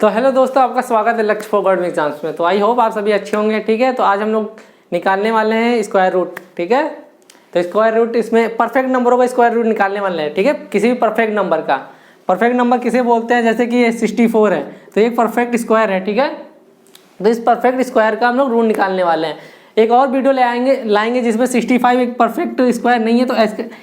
तो हेलो दोस्तों, आपका स्वागत है लक्ष्य फॉर गवर्नमेंट एग्जाम्स में। तो आई होप आप सभी अच्छे होंगे। ठीक है, तो आज हम लोग निकालने वाले हैं स्क्वायर रूट। ठीक है, तो स्क्वायर रूट, इसमें परफेक्ट नंबरों का स्क्वायर रूट निकालने वाले हैं। ठीक है, किसी भी परफेक्ट नंबर का। परफेक्ट नंबर किसे बोलते हैं? जैसे कि ये 64 है तो एक परफेक्ट स्क्वायर है। ठीक है, तो इस परफेक्ट स्क्वायर का हम लोग रूट निकालने वाले हैं। एक और वीडियो लाएंगे जिसमें 65 एक परफेक्ट स्क्वायर नहीं है, तो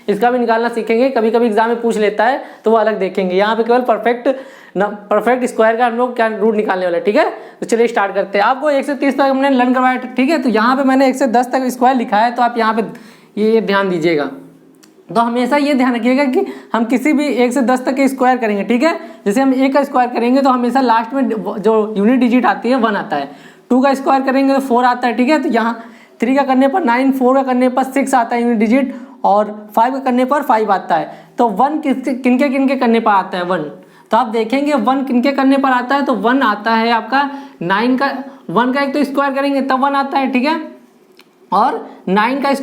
इसका भी निकालना सीखेंगे। कभी कभी एग्जाम में पूछ लेता है तो वो अलग देखेंगे। यहाँ पे केवल परफेक्ट स्क्वायर का हम लोग क्या रूट निकालने वाले हैं। ठीक है, तो चलिए स्टार्ट करते हैं। आपको 1 से 30 तक हमने लर्न करवाया। ठीक है, तो यहाँ पे मैंने 1 से 10 तक स्क्वायर लिखा है, तो आप यहाँ पे ये ध्यान दीजिएगा। तो हमेशा ये ध्यान रखिएगा कि हम किसी भी 1 से 10 तक के स्क्वायर करेंगे। ठीक है, जैसे हम 1 का स्क्वायर करेंगे तो हमेशा लास्ट में जो यूनिट डिजिट आती है 1 आता है। 2 का स्क्वायर करेंगे तो 4 आता है। ठीक है, तो यहाँ 3 का करने पर 9, 4 का करने पर 6 आता है यूनिट डिजिट, और 5 का करने पर 5 आता है। तो 1 किनके करने पर आता है? 1। तो आप देखेंगे 1 किनके करने पर आता है, तो 1 आता है आपका 9 का। 1 का एक तो स्क्वायर करेंगे तब 1 आता है। ठीक है, और 9 का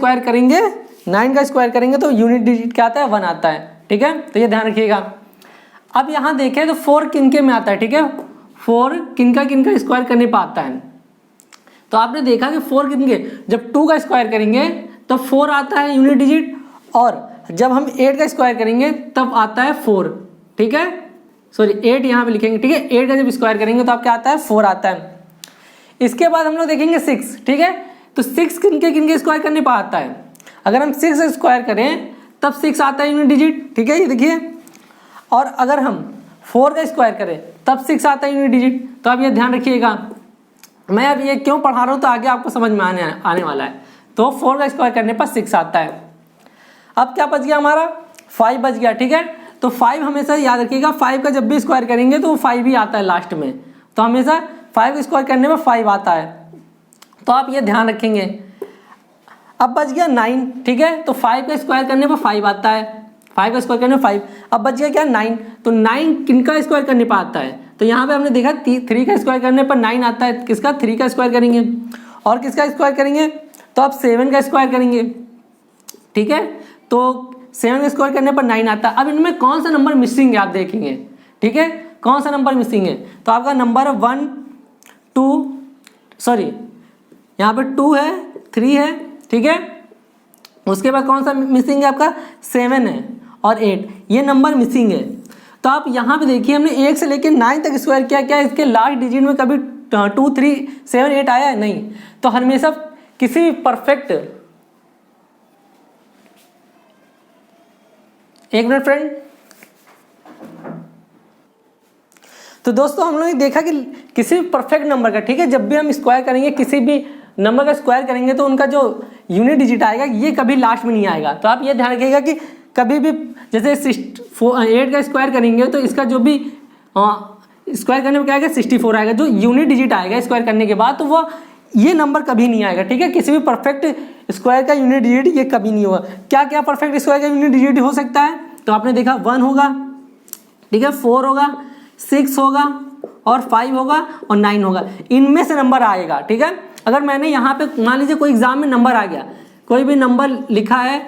स्क्वायर करेंगे तो यूनिट डिजिट क्या आता है? 1 आता है। ठीक है, तो ये ध्यान रखिएगा। अब यहाँ देखें तो 4 किनके में आता है। ठीक है, 4 किनका स्क्वायर करने पर आता है। तो आपने देखा कि 4 किनके, जब 2 का स्क्वायर करेंगे तब 4 आता है यूनिट डिजिट, और जब हम 8 का स्क्वायर करेंगे तब आता है 4। ठीक है, सॉरी 8 यहाँ पे लिखेंगे। ठीक है, 8 का जब स्क्वायर करेंगे तो आप क्या आता है? 4 आता है। इसके बाद हम लोग देखेंगे 6। ठीक है, तो 6 किनके स्क्वायर करने पर आता है? अगर हम 6 स्क्वायर करें तब 6 आता है यूनिट डिजिट। ठीक है, ये देखिए। और अगर हम 4 का स्क्वायर करें तब 6 आता है यूनिट डिजिट। तो आप ये ध्यान रखिएगा। मैं अब ये क्यों पढ़ा रहा हूँ तो आगे आपको समझ में आने वाला है। तो 4 का स्क्वायर करने पर 6 आता है। अब क्या बच गया हमारा? 5 बच गया। ठीक है, तो 5 हमेशा याद रखिएगा, 5 का जब भी स्क्वायर करेंगे तो वो 5 ही आता है लास्ट में। तो हमेशा 5 का स्क्वायर करने में 5 आता है, तो आप ये ध्यान रखेंगे। अब बच गया 9। ठीक है, तो 5 का स्क्वायर करने पर 5 आता है। 5 का स्क्वायर करने पर 5। अब बच गया क्या? 9। तो 9 किनका स्क्वायर करने पर आता है? तो यहाँ पे हमने देखा 3 का स्क्वायर करने पर 9 आता है। किसका? 3 का स्क्वायर करेंगे। और किसका स्क्वायर करेंगे? तो आप 7 का स्क्वायर करेंगे। ठीक है, तो 7 का स्क्वायर करने पर 9 आता है। अब इनमें कौन सा नंबर मिसिंग है आप देखेंगे। ठीक है, कौन सा नंबर मिसिंग है? तो आपका नंबर 1, 2, सॉरी यहाँ पे 2 है, 3 है। ठीक है, उसके बाद कौन सा मिसिंग है? आपका 7 है और 8, ये नंबर मिसिंग है। तो आप यहाँ पे देखिए, हमने 1 से लेकर 9 तक स्क्वायर किया। क्या इसके लास्ट डिजिट में कभी 2, 3, 7, 8 आया है? नहीं। तो हमेशा किसी भी परफेक्ट, एक मिनट फ्रेंड। तो दोस्तों हम लोग ने देखा कि किसी भी परफेक्ट नंबर का, ठीक है, जब भी हम स्क्वायर करेंगे, किसी भी नंबर का स्क्वायर करेंगे तो उनका जो यूनिट डिजिट आएगा ये कभी लास्ट में नहीं आएगा। तो आप ये ध्यान रखिएगा कि कभी भी जैसे 8 का स्क्वायर करेंगे तो इसका जो भी स्क्वायर करने में क्या आएगा? 64 आएगा। जो यूनिट डिजिट आएगा स्क्वायर करने के बाद, तो वो ये नंबर कभी नहीं आएगा। ठीक है, किसी भी परफेक्ट स्क्वायर का यूनिट डिजिट ये कभी नहीं होगा। क्या क्या परफेक्ट स्क्वायर का यूनिट डिजिट हो सकता है? तो आपने देखा 1 होगा, ठीक है, 4 होगा, 6 होगा, और 5 होगा, और 9 होगा। इनमें से नंबर आएगा। ठीक है, अगर मैंने यहाँ पे मान लीजिए कोई एग्जाम में नंबर आ गया, कोई भी नंबर लिखा है,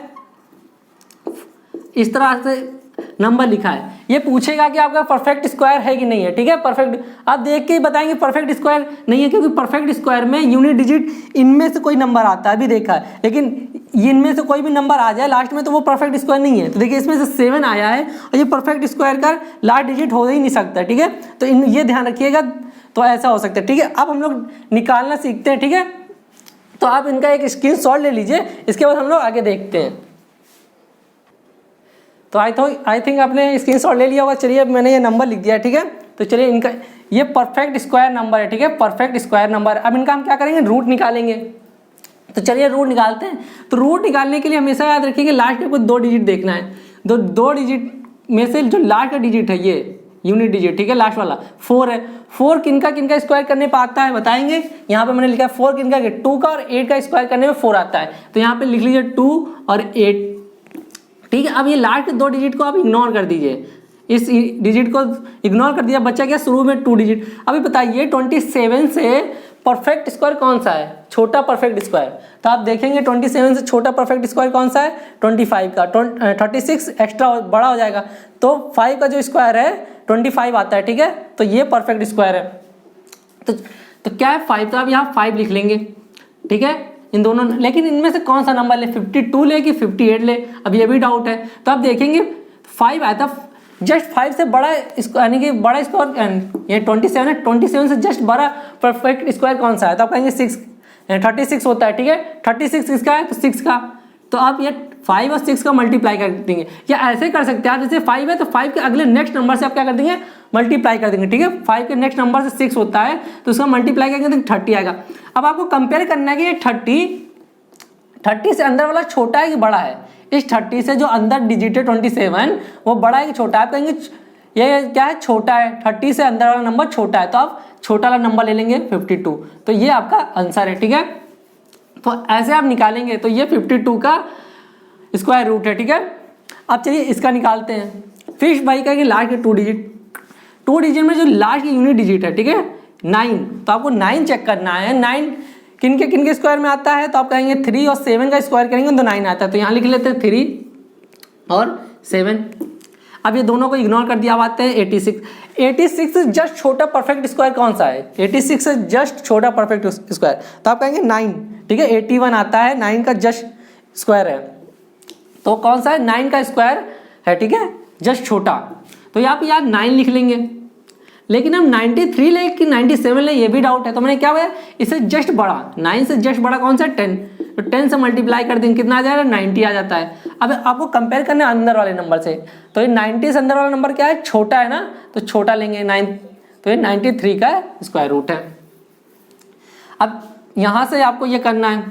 इस तरह से नंबर लिखा है, ये पूछेगा कि आपका परफेक्ट स्क्वायर है कि नहीं है। ठीक है, परफेक्ट आप देख के ही बताएंगे परफेक्ट स्क्वायर नहीं है, क्योंकि परफेक्ट स्क्वायर में यूनिट डिजिट इनमें से कोई नंबर आता है, अभी देखा है। लेकिन इनमें से कोई भी नंबर आ जाए लास्ट में तो वो परफेक्ट स्क्वायर नहीं है। तो देखिए इसमें से 7 आया है और ये परफेक्ट स्क्वायर का लास्ट डिजिट हो ही नहीं सकता। ठीक है, तो ये ध्यान रखिएगा। तो ऐसा हो सकता है। ठीक है, अब हम लोग निकालना सीखते हैं। ठीक है, तो आप इनका एक स्क्रीनशॉट ले लीजिए, इसके बाद हम लोग आगे देखते हैं। तो आई थिंक आपने स्क्रीनशॉट ले लिया होगा। चलिए अब मैंने ये नंबर लिख दिया। ठीक है, तो चलिए इनका ये परफेक्ट स्क्वायर नंबर है। ठीक है, परफेक्ट स्क्वायर नंबर। अब इनका हम क्या करेंगे? रूट निकालेंगे। तो चलिए रूट निकालते हैं। तो रूट निकालने के लिए हमेशा याद रखिए कि लास्ट में कुछ 2 डिजिट देखना है। दो डिजिट में से जो लास्ट का डिजिट है ये यूनिट डिजिट, ठीक है, लास्ट वाला 4 है। 4 किनका स्क्वायर करने पर आता है बताएंगे। यहाँ पे मैंने लिखा है 4 किनका, 2 का और 8 का स्क्वायर करने में 4 आता है। तो यहाँ पे लिख लीजिए 2 और 8। ठीक है, अब ये लास्ट 2 डिजिट को आप इग्नोर कर दीजिए। इस डिजिट को इग्नोर कर दिया, बच्चा क्या? शुरू में 2 डिजिट। अभी बताइए 27 से परफेक्ट स्क्वायर कौन सा है? छोटा परफेक्ट स्क्वायर। तो आप देखेंगे 27 से छोटा परफेक्ट स्क्वायर कौन सा है? 25 का। 36 एक्स्ट्रा बड़ा हो जाएगा, तो 5 का जो स्क्वायर है 25 आता है, ठीक है। तो ये परफेक्ट स्क्वायर है। तो क्या है 5, तो आप यहाँ 5 लिख लेंगे, ठीक है इन दोनों। लेकिन इनमें से कौन सा नंबर ले, 52 ले कि 58 ले, अब ये भी डाउट है। तो आप देखेंगे 5 आया था, जस्ट 5 से बड़ा यानी कि बड़ा स्क्वायर ये 27 है, 27 से जस्ट बड़ा परफेक्ट स्क्वायर कौन सा है, तो आप कहेंगे 36 होता है, ठीक है। 36 किसका है, तो 6 का। तो आप ये 5 और 6 का मल्टीप्लाई कर देंगे, या ऐसे कर सकते हैं आप, जैसे 5 है तो 5 के अगले नेक्स्ट नंबर से आप क्या कर देंगे, मल्टीप्लाई कर देंगे, ठीक है। 5 के नेक्स्ट नंबर से 6 होता है तो उसका मल्टीप्लाई करेंगे तो 30 आएगा। अब आपको कंपेयर करना है कि ये 30 से अंदर वाला छोटा है कि बड़ा है। इस 30 से जो अंदर डिजिट है 27 वो बड़ा है कि छोटा है। आप कहेंगे ये क्या है, छोटा है। 30 से अंदर वाला नंबर छोटा है, तो आप छोटा वाला नंबर ले लेंगे 52। तो ये आपका आंसर है, ठीक है। तो ऐसे आप निकालेंगे तो ये 52 का स्क्वायर रूट है, ठीक है। अब चलिए इसका निकालते हैं। फिर भाई कहेंगे लास्ट के 2 डिजिट में जो लास्ट की यूनिट डिजिट है, ठीक है 9, तो आपको 9 चेक करना है। 9 किन के स्क्वायर में आता है, तो आप कहेंगे 3 और 7 का स्क्वायर करेंगे तो 9 आता है। तो यहाँ लिख लेते हैं 3 और 7। अब ये दोनों को इग्नोर कर दिया, अब आते हैं 86 से जस्ट छोटा परफेक्ट स्क्वायर कौन सा है, 86 से जस्ट छोटा परफेक्ट स्क्वायर, तो आप कहेंगे 9, ठीक है। 81 आता है, 9 का जस्ट स्क्वायर है, तो कौन सा है, 9 का स्क्वायर है, ठीक है, जस्ट छोटा। तो यहाँ पे यार 9 लिख लेंगे। लेकिन हम 93 ले कि 97 ले, ये भी डाउट है। तो मैंने क्या हुआ, इसे जस्ट बड़ा, 9 से जस्ट बड़ा कौन सा, 10। तो 10 से मल्टीप्लाई कर देंगे, कितना आ जाएगा, 90 आ जाता है। अब आपको कंपेयर करना है अंदर वाले नंबर से, तो ये 90 से अंदर वाला नंबर क्या है, छोटा है ना, तो छोटा लेंगे 9, तो ये 93 का स्क्वायर रूट है। अब यहाँ से आपको ये करना है,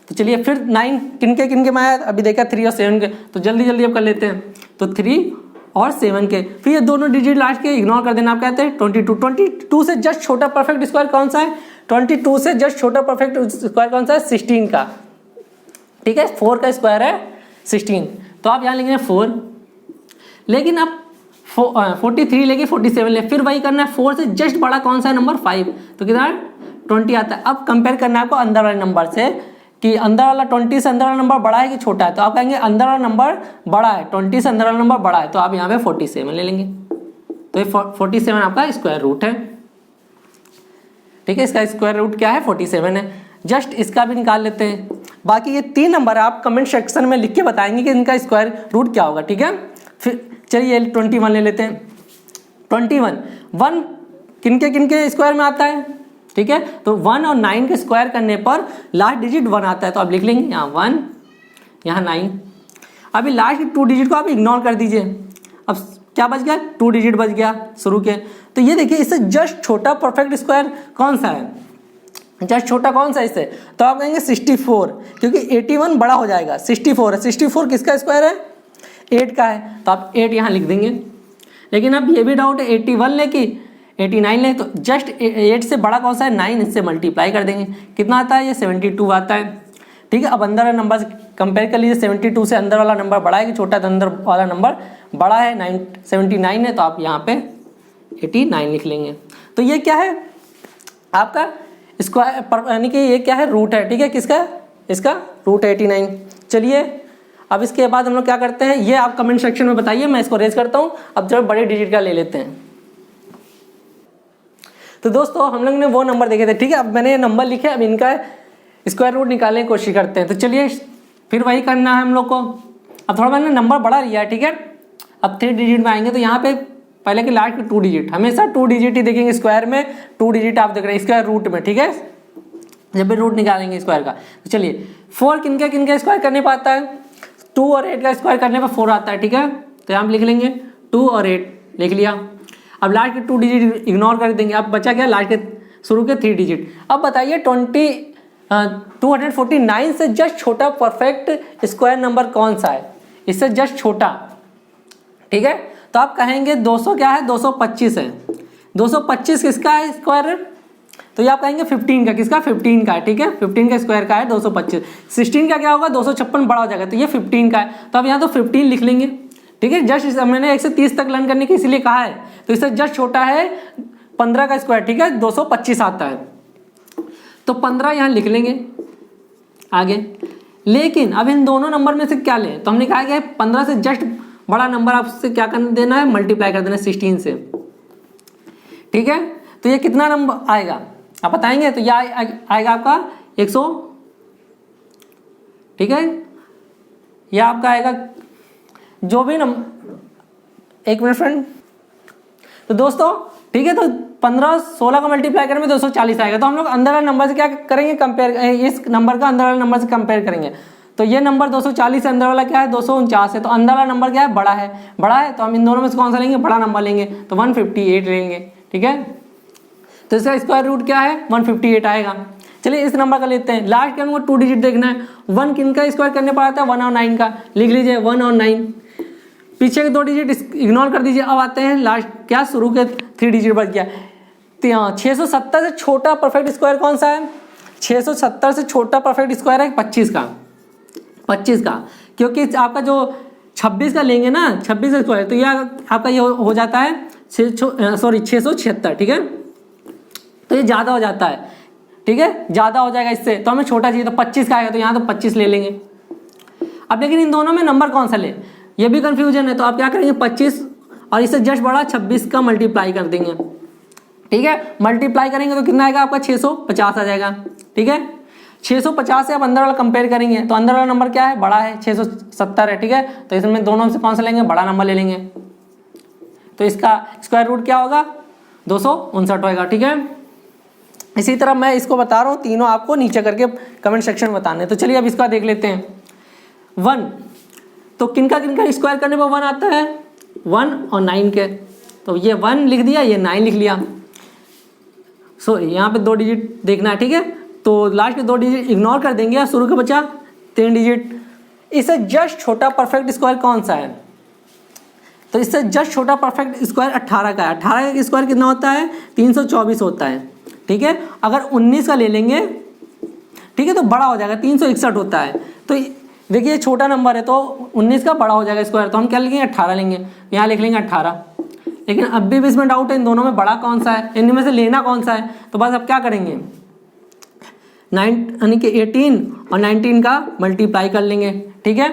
तो चलिए फिर 9 किनके में आया, अभी देखा 3 और 7 के, तो जल्दी अब कर लेते हैं। तो 3 और 7 के, फिर ये दोनों डिजिट लास्ट के इग्नोर कर देना। आप कहते हैं 22 से जस्ट छोटा परफेक्ट स्क्वायर कौन सा है, 22 से जस्ट छोटा परफेक्ट स्क्वायर कौन सा है, 16 का, ठीक है। 4 का स्क्वायर है 16, तो आप यहाँ लिखेंगे 4। लेकिन अब 43 लेके 47 ले, फिर वही करना है, 4 से जस्ट बड़ा कौन सा है, नंबर 5, तो कितना 20 आता है। अब कंपेयर करना है आपको अंदर वाले नंबर से कि अंदर वाला 20 से अंदर वाला नंबर बड़ा है कि छोटा है, तो आप कहेंगे अंदर वाला नंबर बड़ा है, 20 से अंदर वाला नंबर बड़ा है, तो आप यहाँ पे 47 ले लेंगे। तो ये 47 आपका स्क्वायर रूट है, ठीक है। इसका स्क्वायर रूट क्या है, 47 है। जस्ट इसका भी निकाल लेते हैं। बाकी ये 3 नंबर आप कमेंट सेक्शन में लिख के बताएंगे कि इनका स्क्वायर रूट क्या होगा, ठीक है। फिर चलिए 21 ले लेते हैं। 1 किनके स्क्वायर में आता है, ठीक है। तो 1 और 9 के स्क्वायर करने पर लास्ट डिजिट 1 आता है, तो आप लिख लेंगे यहाँ 1, यहाँ 9। अभी लास्ट 2 डिजिट को आप इग्नोर कर दीजिए। अब क्या बच गया, 2 डिजिट बच गया शुरू के। तो ये देखिए इससे जस्ट छोटा परफेक्ट स्क्वायर कौन सा है, जस्ट छोटा कौन सा इससे, तो आप कहेंगे 64, क्योंकि 81 बड़ा हो जाएगा, 64 है। 64 किसका स्क्वायर है, 8 का है, तो आप 8 यहाँ लिख देंगे। लेकिन अब ये भी डाउट है 81 ले कि 89 ले, तो जस्ट 8 से बड़ा कौन सा है, 9, इससे मल्टीप्लाई कर देंगे, कितना आता है, ये 72 आता है, ठीक है। अब अंदर वाला नंबर कंपेयर कर लीजिए, 72 से अंदर वाला नंबर बड़ा है कि छोटा, तो अंदर वाला नंबर बड़ा है, 79 है, तो आप यहाँ पे 89 लिख लेंगे। तो ये क्या है आपका स्क्वायर, यानी कि ये क्या है, रूट है, ठीक है। किसका, इसका रूट है 89। चलिए अब इसके बाद हम लोग क्या करते हैं, ये आप कमेंट सेक्शन में बताइए, मैं इसको रेज करता हूँ। अब जब बड़े डिजिट का ले लेते हैं, तो दोस्तों हम लोग ने वो नंबर देखे थे, ठीक है। अब मैंने ये नंबर लिखे, अब इनका स्क्वायर रूट निकालने की कोशिश करते हैं। तो चलिए फिर वही करना है हम लोग को। अब थोड़ा मैंने नंबर बड़ा लिया है, ठीक है। अब 3 डिजिट में आएंगे, तो यहाँ पे पहले के लास्ट के 2 डिजिट, हमेशा 2 डिजिट ही देखेंगे स्क्वायर में, 2 डिजिट आप देख रहे हैं स्क्वायर रूट में, ठीक है, जब भी रूट निकालेंगे स्क्वायर का। तो चलिए 4 किनके स्क्वायर करने पर आता है, 2 और 8 का स्क्वायर करने पर 4 आता है, ठीक है। तो यहाँ लिख लेंगे 2 और 8 लिख लिया। अब लास्ट के 2 डिजिट इग्नोर कर देंगे, अब बचा क्या, लास्ट के शुरू के 3 डिजिट। अब बताइए 249 से जस्ट छोटा परफेक्ट स्क्वायर नंबर कौन सा है, इससे जस्ट छोटा, ठीक है। तो आप कहेंगे 200 क्या है, 225 है। 225 किसका है स्क्वायर, तो ये आप कहेंगे 15 का, किसका, 15 का है, ठीक है। 15 का स्क्वायर का है 225। 16 का क्या होगा, 256 बड़ा हो जाएगा, तो ये 15 का है, तो अब यहाँ तो 15 लिख लेंगे, ठीक है। जस्ट मैंने 1 से 30 तक लर्न करने के इसलिए कहा है, तो इससे जस्ट छोटा है 15 का स्क्वायर, ठीक है, 225 आता है, तो 15 यहाँ लिख लेंगे आगे। लेकिन अब इन दोनों नंबर में से क्या लें, तो हमने कहा कि 15 से जस्ट बड़ा नंबर आपसे क्या कर देना है, मल्टीप्लाई कर देना है 16 से। ठीक है। तो ये कितना नंबर आएगा आप बताएंगे। तो यह आएगा आपका 100, ठीक है। यह आपका आएगा जो भी नंबर, एक मिनट फ्रेंड। तो दोस्तों ठीक है, तो 15 16 का मल्टीप्लाई करें में 240 आएगा। तो हम लोग अंदर वाले नंबर से क्या करेंगे, कंपेयर, इस नंबर का अंदर वाले नंबर से कंपेयर करेंगे। तो ये नंबर 240 है, अंदर वाला क्या है 249 है, तो अंदर वाला नंबर क्या है बड़ा है, बड़ा है। तो हम इन दोनों में से कौन सा लेंगे, बड़ा नंबर लेंगे, तो 158 लेंगे, ठीक है। तो इसका स्क्वायर रूट क्या है 158 आएगा। चलिए इस नंबर का लेते हैं, लास्ट के हमको 2 डिजिट देखना है। 1 किन का स्क्वायर करने पर आता है 1 और 9 का, लिख लीजिए 1 और 9। पीछे के 2 डिजिट इग्नोर कर दीजिए। अब आते हैं लास्ट, क्या शुरू के 3 डिजिट बच गया। 670 से छोटा परफेक्ट स्क्वायर कौन सा है, 670 से छोटा परफेक्ट स्क्वायर है 25 का, 25 का, क्योंकि आपका जो 26 का लेंगे ना, 26 का स्क्वायर, तो यह आपका ये हो जाता है 676, ठीक है। तो ये ज़्यादा हो जाता है, ठीक है, ज़्यादा हो जाएगा इससे, तो हमें छोटा चाहिए, तो 25 का आएगा, तो यहाँ तो 25 ले लेंगे। अब लेकिन इन दोनों में नंबर कौन सा ले, ये भी कन्फ्यूजन है। तो आप क्या करेंगे 25 और इससे जस्ट बड़ा 26 का मल्टीप्लाई कर देंगे, ठीक है। मल्टीप्लाई करेंगे तो कितना आएगा आपका 650 आ जाएगा, ठीक है। 650 से आप अंदर वाला कंपेयर करेंगे, तो अंदर वाला नंबर क्या है, बड़ा है, 670 है, ठीक है। तो इसमें दोनों से कौन सा लेंगे, बड़ा नंबर ले लेंगे। तो इसका स्क्वायर रूट क्या होगा 259 होगा, ठीक है। इसी तरह मैं इसको बता रहा हूँ, तीनों आपको नीचे करके कमेंट सेक्शन में बताने। तो चलिए अब इसका देख लेते हैं। 1, तो किनका स्क्वायर करने पर 1 आता है, 1 और 9 के, तो ये 1 लिख दिया, ये 9 लिख लिया। सॉरी यहाँ पे 2 डिजिट देखना है, ठीक है। तो लास्ट के 2 डिजिट इग्नोर कर देंगे, शुरू का बचा 3 डिजिट। इससे जस्ट छोटा परफेक्ट स्क्वायर कौन सा है, तो इससे जस्ट छोटा परफेक्ट स्क्वायर 18 का है। 18 का स्क्वायर कितना होता है 324 होता है, ठीक है। अगर 19 का ले लेंगे, ठीक है, तो बड़ा हो जाएगा 361 होता है। तो देखिए छोटा नंबर है, तो 19 का बड़ा हो जाएगा स्क्वायर, तो हम क्या लिखेंगे 18 लेंगे, यहाँ लिख लेंगे 18। लेकिन अब भी इसमें डाउट है इन दोनों में बड़ा कौन सा है, इनमें से लेना कौन सा है। तो बस अब क्या करेंगे 9 यानी कि 18 और 19 का मल्टीप्लाई कर लेंगे, ठीक है।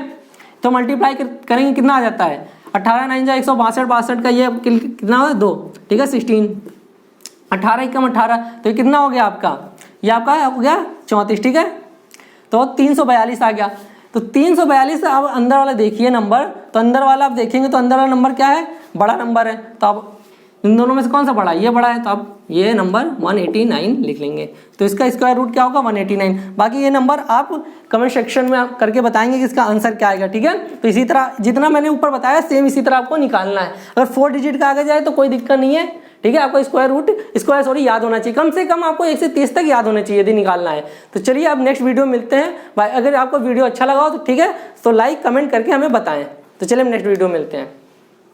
तो मल्टीप्लाई करेंगे कितना आ जाता है 18 9 जा 162, 62 का ये कितना हो 2, ठीक है 16, 18 एकम 18, तो ये कितना हो गया आपका, ये आपका हो गया 34, ठीक है। तो 342 आ गया। तो 342 अब अंदर वाला देखिए नंबर, तो अंदर वाला आप देखेंगे तो अंदर वाला नंबर क्या है, बड़ा नंबर है। तो अब इन दोनों में से कौन सा बड़ा है, ये बड़ा है, तो अब ये नंबर 189 लिख लेंगे। तो इसका स्क्वायर रूट क्या होगा 189। बाकी ये नंबर आप कमेंट सेक्शन में आप करके बताएंगे कि इसका आंसर क्या आएगा, ठीक है। तो इसी तरह जितना मैंने ऊपर बताया सेम इसी तरह आपको निकालना है। अगर 4 डिजिट का आगे जाए तो कोई दिक्कत नहीं है, ठीक है। आपको स्क्वायर याद होना चाहिए, कम से कम आपको 1 से 30 तक याद होना चाहिए यदि निकालना है। तो चलिए अब नेक्स्ट वीडियो मिलते हैं भाई। अगर आपको वीडियो अच्छा लगा हो तो ठीक है, तो लाइक कमेंट करके हमें बताएं। तो चलिए हम नेक्स्ट वीडियो मिलते हैं।